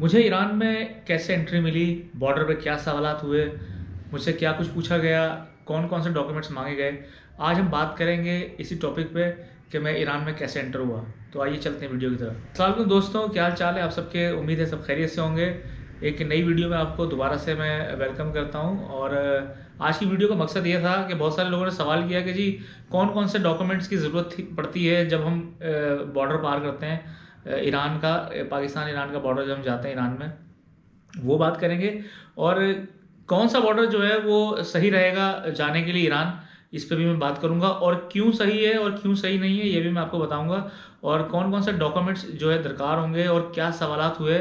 मुझे ईरान में कैसे एंट्री मिली, बॉर्डर पे क्या सवालात हुए, मुझसे क्या कुछ पूछा गया, कौन कौन से डॉक्यूमेंट्स मांगे गए। आज हम बात करेंगे इसी टॉपिक पे कि मैं ईरान में कैसे एंटर हुआ। तो आइए चलते हैं वीडियो की तरफ। अस्सलाम वालेकुम दोस्तों, क्या हाल चाल है आप सबके। उम्मीद है सब खैरियत से होंगे। एक नई वीडियो में आपको दोबारा से मैं वेलकम करता हूँ। और आज की वीडियो का मकसद ये था कि बहुत सारे लोगों ने सवाल किया कि जी कौन कौन से डॉक्यूमेंट्स की ज़रूरत पड़ती है जब हम बॉर्डर पार करते हैं, ईरान का, पाकिस्तान ईरान का बॉर्डर जब हम जाते हैं ईरान में, वो बात करेंगे। और कौन सा बॉर्डर जो है वो सही रहेगा जाने के लिए ईरान, इस पे भी मैं बात करूंगा। और क्यों सही है और क्यों सही नहीं है ये भी मैं आपको बताऊंगा। और कौन कौन से डॉक्यूमेंट्स जो है दरकार होंगे और क्या सवालात हुए,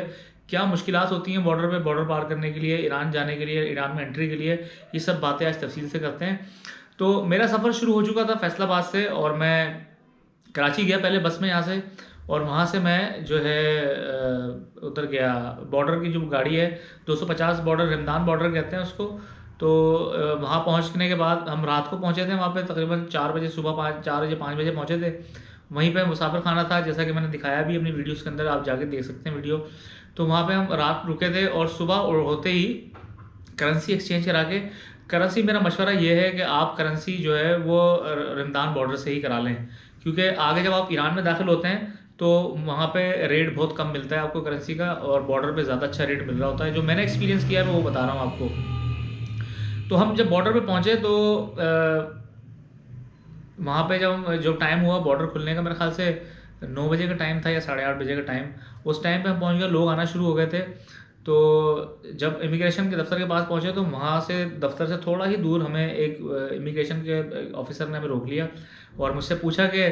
क्या मुश्किलात होती हैं बॉर्डर पे, बॉर्डर पार करने के लिए, ईरान जाने के लिए, ईरान में एंट्री के लिए, ये सब बातें आज तफसील से करते हैं। तो मेरा सफ़र शुरू हो चुका था फैसलाबाद से और मैं कराची गया पहले बस में यहाँ से। और वहाँ से मैं जो है उधर गया। बॉर्डर की जो गाड़ी है 250 बॉर्डर, रमदान बॉर्डर कहते हैं उसको। तो वहाँ पहुँचने के बाद हम रात को पहुँचे थे वहाँ पे, तकरीबन 4 बजे, सुबह 4 बजे 5 बजे पहुँचे थे। वहीं पे मुसाफिर खाना था, जैसा कि मैंने दिखाया भी अपनी वीडियोस के अंदर, आप जाके देख सकते हैं वीडियो। तो वहाँ पे हम रात रुके थे और सुबह होते ही करेंसी एक्सचेंज करा के, करेंसी, मेरा मशवरा ये है कि आप करेंसी जो है वो रमदान बॉर्डर से ही करा लें, क्योंकि आगे जब आप ईरान में दाखिल होते हैं तो वहाँ पे रेट बहुत कम मिलता है आपको करेंसी का, और बॉर्डर पे ज़्यादा अच्छा रेट मिल रहा होता है। जो मैंने एक्सपीरियंस किया है मैं वो बता रहा हूँ आपको। तो हम जब बॉर्डर पे पहुँचे तो वहाँ पे जो टाइम हुआ बॉर्डर खुलने का, मेरे ख्याल से 9 बजे का टाइम था या 8:30 बजे का टाइम। उस टाइम पे हम पहुँच गए, लोग आना शुरू हो गए थे। तो जब इमिग्रेशन के दफ्तर के पास पहुँचे तो वहाँ से, दफ्तर से थोड़ा ही दूर, हमें एक इमिग्रेशन के ऑफिसर ने हमें रोक लिया और मुझसे पूछा कि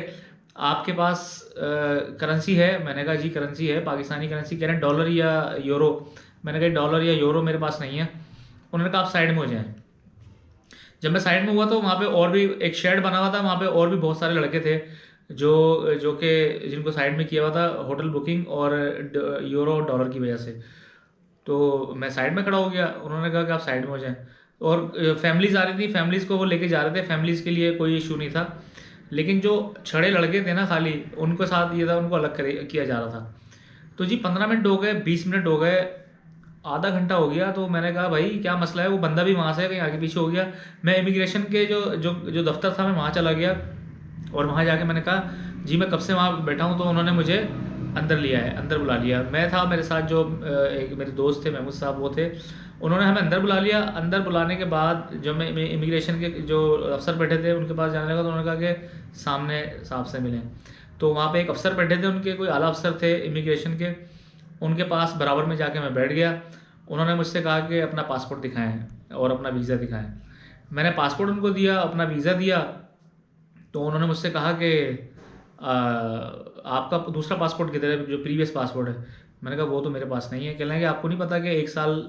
आपके पास करेंसी है। मैंने कहा जी करेंसी है, पाकिस्तानी करेंसी। कह रहे हैं डॉलर या यूरो। मैंने कहा डॉलर या यूरो मेरे पास नहीं है। उन्होंने कहा आप साइड में हो जाएं। जब मैं साइड में हुआ तो वहाँ पे और भी एक शेड बना हुआ था, वहाँ पे और भी बहुत सारे लड़के थे जो जो कि जिनको साइड में किया हुआ था होटल बुकिंग और यूरो और डॉलर की वजह से। तो मैं साइड में खड़ा हो गया। उन्होंने कहा कि आप साइड में हो जाएं। और फैमिलीज़ आ रही थी, फैमिलीज़ को वो लेके जा रहे थे, फैमिलीज़ के लिए कोई इशू नहीं था। लेकिन जो छड़े लड़के थे ना खाली, उनको साथ ये था, उनको अलग किया जा रहा था। तो जी 15 मिनट हो गए, 20 मिनट हो गए, आधा घंटा हो गया। तो मैंने कहा भाई क्या मसला है। वो बंदा भी वहाँ से कहीं आगे पीछे हो गया। मैं इमिग्रेशन के जो जो जो दफ्तर था मैं वहाँ चला गया और वहाँ जाके मैंने कहा जी मैं कब से वहाँ बैठा हूँ। तो उन्होंने मुझे अंदर लिया है, अंदर बुला लिया। मैं था, मेरे साथ जो एक मेरे दोस्त थे, महमूद साहब, वो थे। उन्होंने हमें अंदर बुला लिया। अंदर बुलाने के बाद जब मैं इमिग्रेशन के जो अफसर बैठे थे उनके पास जाने लगा तो उन्होंने कहा कि सामने साहब से मिलें। तो वहाँ पे एक अफसर बैठे थे, उनके कोई आला अफसर थे इमिग्रेशन के, उनके पास बराबर में जाके मैं बैठ गया। उन्होंने मुझसे कहा कि अपना पासपोर्ट दिखाएं और अपना वीज़ा दिखाएं। मैंने पासपोर्ट उनको दिया, अपना वीज़ा दिया। तो उन्होंने मुझसे कहा कि आपका दूसरा पासपोर्ट किधर है, जो प्रीवियस पासपोर्ट है। मैंने कहा वो तो मेरे पास नहीं है। कह लेंगे आपको नहीं पता कि 1 साल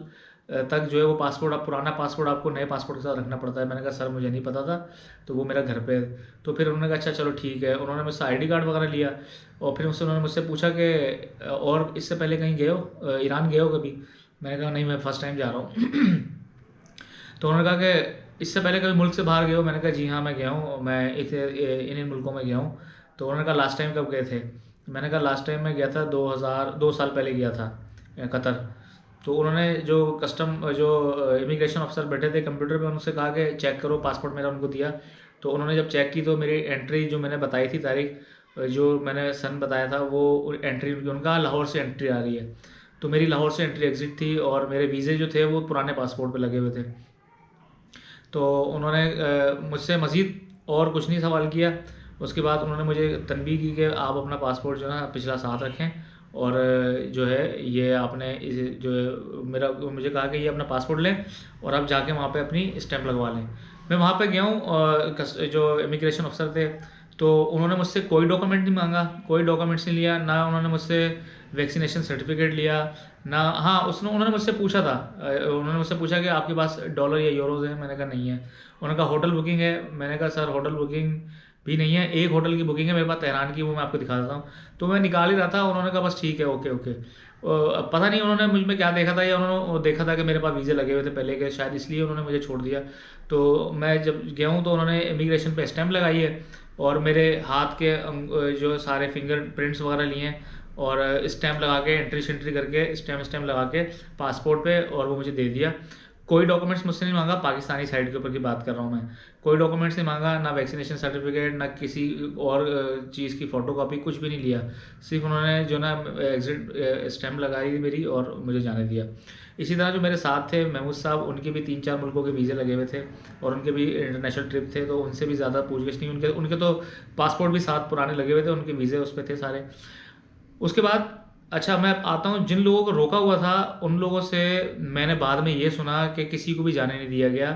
तक जो है वो पासपोर्ट, आप पुराना पासपोर्ट आपको नए पासपोर्ट के साथ रखना पड़ता है। मैंने कहा सर मुझे नहीं पता था, तो वो मेरा घर पे है। तो फिर उन्होंने कहा अच्छा चलो ठीक है। उन्होंने मुझसे आईडी कार्ड वगैरह लिया और फिर उन्होंने मुझसे पूछा कि और इससे पहले कहीं गए हो, ईरान गए हो कभी। मैंने कहा नहीं मैं फ़र्स्ट टाइम जा रहा हूँ। तो उन्होंने कहा कि इससे पहले कभी मुल्क से बाहर गए हो। मैंने कहा जी हाँ मैं गया हूँ, मैं इन मुल्कों में गया हूँ। तो उन्होंने कहा लास्ट टाइम कब गए थे। मैंने कहा लास्ट टाइम मैं गया था 2 साल पहले गया था कतर। तो उन्होंने जो इमिग्रेशन अफसर बैठे थे कंप्यूटर पे, उनसे कहा कि चेक करो पासपोर्ट मेरा। उनको दिया। तो उन्होंने जब चेक की तो मेरी एंट्री जो मैंने बताई थी तारीख, जो मैंने सन बताया था, वो एंट्री उनका लाहौर से एंट्री आ रही है। तो मेरी लाहौर से एंट्री एग्ज़िट थी और मेरे वीज़े जो थे वो पुराने पासपोर्ट पे लगे हुए थे। तो उन्होंने मुझसे मज़ीद और कुछ नहीं सवाल किया। उसके बाद उन्होंने मुझे तनबीह की कि आप अपना पासपोर्ट जो है पिछला साथ रखें और जो है ये आपने जो है मुझे कहा कि ये अपना पासपोर्ट लें और आप जाके वहाँ पे अपनी स्टैंप लगवा लें। मैं वहाँ पे गया हूँ और जो इमिग्रेशन अफसर थे तो उन्होंने मुझसे कोई डॉक्यूमेंट नहीं मांगा, कोई डॉक्यूमेंट्स नहीं लिया ना। उन्होंने मुझसे वैक्सीनेशन सर्टिफिकेट लिया ना। हाँ उन्होंने मुझसे पूछा था, उन्होंने मुझसे पूछा कि आपके पास डॉलर या यूरोज़ हैं। मैंने कहा नहीं है। उन्होंने कहा होटल बुकिंग है। मैंने कहा सर होटल बुकिंग भी नहीं है, एक होटल की बुकिंग है मेरे पास तेहरान की, वो मैं आपको दिखा देता हूँ। तो मैं निकाल ही रहा था। उन्होंने कहा बस ठीक है, ओके ओके। पता नहीं उन्होंने मुझ में क्या देखा था, या उन्होंने देखा था कि मेरे पास वीज़े लगे हुए थे पहले के, शायद इसलिए उन्होंने मुझे छोड़ दिया। तो मैं जब गया हूँ तो उन्होंने इमिग्रेशन पे स्टैंप लगाई है और मेरे हाथ के जो सारे फिंगर प्रिंट्स वगैरह लिए हैं और स्टैम्प लगा के एंट्री शेंट्री करके स्टैम्प लगा के पासपोर्ट पे, और वो मुझे दे दिया। कोई डॉक्यूमेंट्स मुझसे नहीं मांगा, पाकिस्तानी साइड के ऊपर की बात कर रहा हूँ मैं। कोई डॉक्यूमेंट्स नहीं मांगा, ना वैक्सीनेशन सर्टिफिकेट, ना किसी और चीज़ की फ़ोटोकॉपी, कुछ भी नहीं लिया। सिर्फ उन्होंने जो ना एग्जिट स्टैम्प लगाई मेरी और मुझे जाने दिया। इसी तरह जो मेरे साथ थे महमूद साहब, उनके भी 3-4 मुल्कों के वीज़े लगे हुए थे और उनके भी इंटरनेशनल ट्रिप थे, तो उनसे भी ज़्यादा पूछगिछ नहीं। उनके तो पासपोर्ट भी साथ पुराने लगे हुए थे, उनके वीज़े उस पर थे सारे। उसके बाद अच्छा मैं आता हूँ, जिन लोगों को रोका हुआ था उन लोगों से मैंने बाद में ये सुना कि किसी को भी जाने नहीं दिया गया,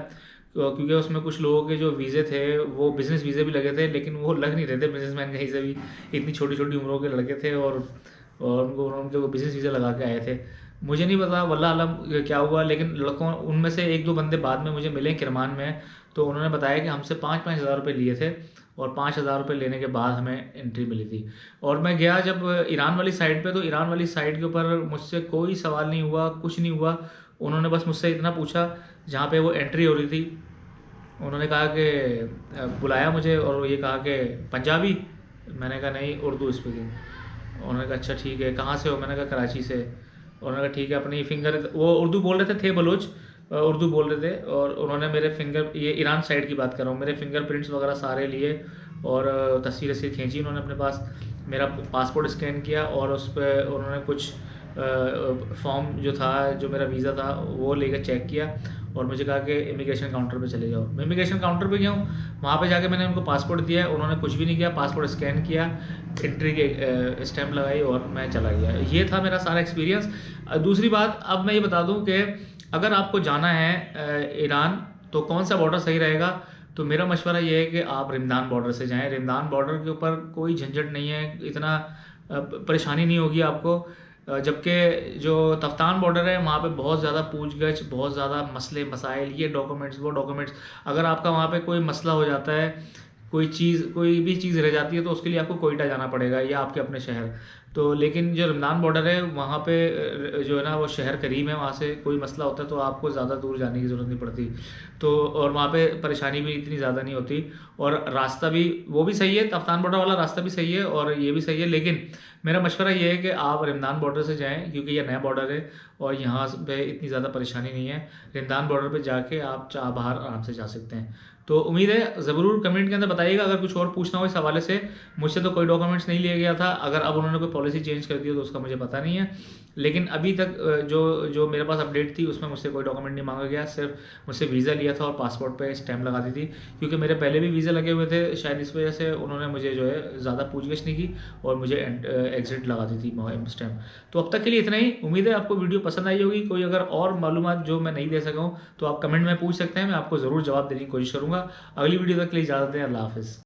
क्योंकि उसमें कुछ लोगों के जो वीज़े थे वो बिज़नेस वीज़े भी लगे थे, लेकिन वो लग नहीं रहे थे बिजनेसमैन कहीं से भी। इतनी छोटी छोटी उम्रों के लड़के थे और उनके वो बिज़नेस वीज़ा लगा के आए थे। मुझे नहीं पता वल्लाह आलम क्या हुआ, लेकिन लड़कों उनमें से 1-2 बंदे बाद में मुझे मिले किरमान में, तो उन्होंने बताया कि हमसे 5-5 हज़ार रुपये लिए थे और 5 हज़ार रुपये लेने के बाद हमें एंट्री मिली थी। और मैं गया जब ईरान वाली साइड पे, तो ईरान वाली साइड के ऊपर मुझसे कोई सवाल नहीं हुआ, कुछ नहीं हुआ। उन्होंने बस मुझसे इतना पूछा, जहाँ पे वो एंट्री हो रही थी उन्होंने कहा कि बुलाया मुझे और ये कहा कि पंजाबी। मैंने कहा नहीं, उर्दू स्पीकिंग। उन्होंने कहा अच्छा ठीक है, कहाँ से हो? मैंने कहा कराची से। उन्होंने कहा ठीक है, अपनी फिंगर, वो उर्दू बोल रहे थे बलोच, उर्दू बोल रहे थे, और उन्होंने मेरे फिंगर, ये ईरान साइड की बात कर रहा हूँ, मेरे फिंगरप्रिंट्स वगैरह सारे लिए और तस्वीर खींची उन्होंने अपने पास। मेरा पासपोर्ट स्कैन किया और उस पर उन्होंने कुछ फॉर्म जो था, जो मेरा वीज़ा था वो लेकर चेक किया और मुझे कहा कि इमिग्रेशन काउंटर पे चले जाओ। मैं इमिग्रेशन काउंटर पे गया हूँ, वहाँ पे जाके मैंने उनको पासपोर्ट दिया, उन्होंने कुछ भी नहीं किया, पासपोर्ट स्कैन किया, एंट्री के स्टैम्प लगाई और मैं चला गया। ये था मेरा सारा एक्सपीरियंस। दूसरी बात, अब मैं ये बता दूँ कि अगर आपको जाना है ईरान, तो कौन सा बॉर्डर सही रहेगा? तो मेरा मशवरा ये है कि आप रिमदान बॉर्डर से जाएँ। रिमदान बॉर्डर के ऊपर कोई झंझट नहीं है, इतना परेशानी नहीं होगी आपको। जबकि जो तफ्तान बॉर्डर है वहाँ पे बहुत ज़्यादा पूछगछ, बहुत ज़्यादा मसले मसाइल, ये डॉक्यूमेंट्स वो डॉक्यूमेंट्स। अगर आपका वहाँ पे कोई मसला हो जाता है, कोई भी चीज़ रह जाती है, तो उसके लिए आपको कोयटा जाना पड़ेगा या आपके अपने शहर। तो लेकिन जो रमदान बॉर्डर है वहाँ पे जो है ना, वो शहर करीब है, वहाँ से कोई मसला होता है तो आपको ज़्यादा दूर जाने की ज़रूरत नहीं पड़ती। तो और वहाँ पे परेशानी भी इतनी ज़्यादा नहीं होती, और रास्ता भी वो भी सही है, तफ्तान बॉर्डर वाला रास्ता भी सही है और ये भी सही है। लेकिन मेरा मशवरा ये है कि आप रमदान बॉर्डर से जाएँ, क्योंकि ये नया बॉर्डर है और यहाँ पे इतनी ज़्यादा परेशानी नहीं है। रमदान बॉर्डर पे जाके आप बाहर आराम से जा सकते हैं। तो उम्मीद है, ज़रूर कमेंट के अंदर बताइएगा अगर कुछ और पूछना हो इस हवाले से। मुझसे तो कोई डॉक्यूमेंट्स नहीं लिया गया था, अगर अब उन्होंने कोई पॉलिसी चेंज कर दी हो तो उसका मुझे पता नहीं है, लेकिन अभी तक जो मेरे पास अपडेट थी उसमें मुझसे कोई डॉक्यूमेंट नहीं मांगा गया। सिर्फ मुझसे वीज़ा लिया था और पासपोर्ट पे स्टैम्प लगा दी थी, क्योंकि मेरे पहले भी वीज़ा लगे हुए थे, शायद इस वजह से उन्होंने मुझे जो है ज़्यादा पूछगिछ नहीं की और मुझे एग्जिट लगा दी थी स्टैम्प। तो अब तक के लिए इतना ही। उम्मीद है आपको वीडियो पसंद आई होगी। कोई अगर और मालूमात जो मैं नहीं दे सका हूँ तो आप कमेंट में पूछ सकते हैं, मैं आपको ज़रूर जवाब देने की कोशिश करूँगा। अगली वीडियो तक के लिए इजाज़त दें। अल्लाह हाफ़िज़।